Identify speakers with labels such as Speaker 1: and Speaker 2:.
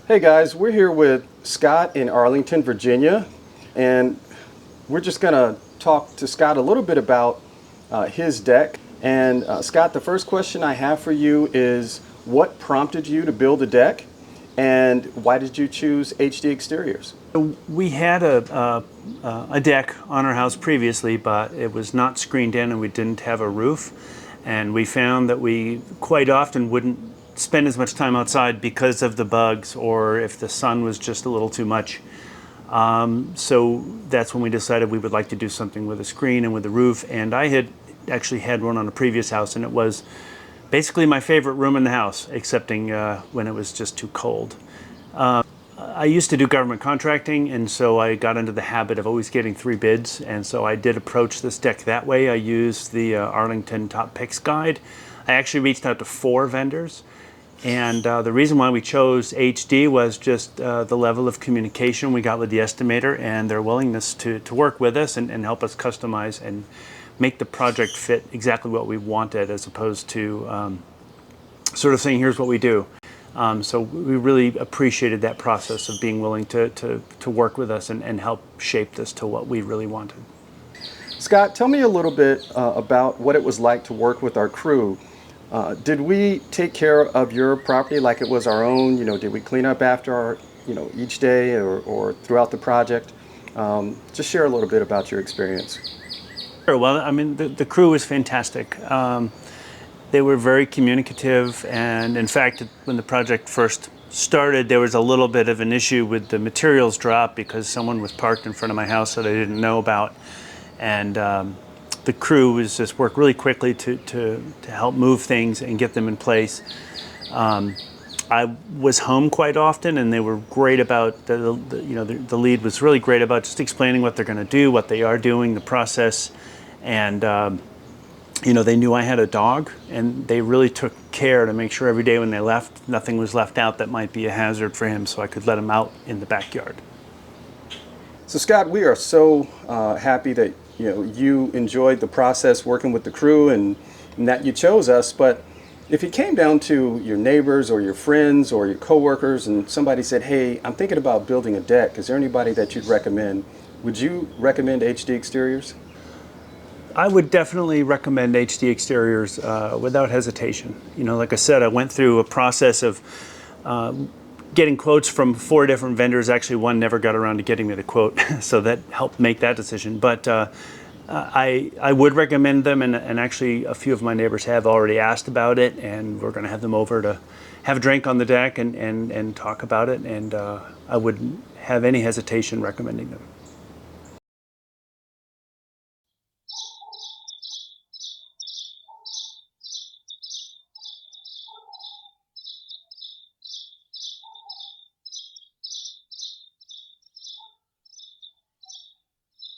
Speaker 1: Hey guys, we're here with Scott in Arlington, Virginia, and we're just going to talk to Scott a little bit about his deck. And Scott, the first question I have for you is, what prompted you to build a deck, and why did you choose HD Exteriors?
Speaker 2: We had a deck on our house previously, but it was not screened in and we didn't have a roof. And we found that we quite often wouldn't spend as much time outside because of the bugs, or if the sun was just a little too much. So that's when we decided we would like to do something with a screen and with a roof. And I had actually had one on a previous house, and it was basically my favorite room in the house, excepting when it was just too cold. I used to do government contracting, and so I got into the habit of always getting 3 bids, and so I did approach this deck that way. I used the Arlington Top Picks Guide. I actually reached out to 4 vendors, and the reason why we chose HD was just the level of communication we got with the estimator and their willingness to work with us and help us customize and make the project fit exactly what we wanted, as opposed to sort of saying, here's what we do. So we really appreciated that process of being willing to work with us and help shape this to what we really wanted.
Speaker 1: Scott, tell me a little bit about what it was like to work with our crew. Did we take care of your property like it was our own? Did we clean up after our, each day or throughout the project? Just share a little bit about your experience.
Speaker 2: Sure. Well, I mean, the crew was fantastic. They were very communicative, and in fact, when the project first started, there was a little bit of an issue with the materials drop because someone was parked in front of my house that I didn't know about, and the crew was just worked really quickly to help move things and get them in place. I was home quite often, and they were great about the lead was really great about just explaining what they're going to do, what they are doing, the process, and they knew I had a dog, and they really took care to make sure every day when they left, nothing was left out that might be a hazard for him, so I could let him out in the backyard.
Speaker 1: So Scott, we are so happy that you enjoyed the process working with the crew and that you chose us. But if it came down to your neighbors or your friends or your coworkers and somebody said, hey, I'm thinking about building a deck, is there anybody that you'd recommend? Would you recommend HD Exteriors?
Speaker 2: I would definitely recommend HD Exteriors without hesitation. Like I said, I went through a process of getting quotes from 4 different vendors. Actually, one never got around to getting me the quote, so that helped make that decision. But I would recommend them, and actually a few of my neighbors have already asked about it, and we're going to have them over to have a drink on the deck and talk about it, and I wouldn't have any hesitation recommending them.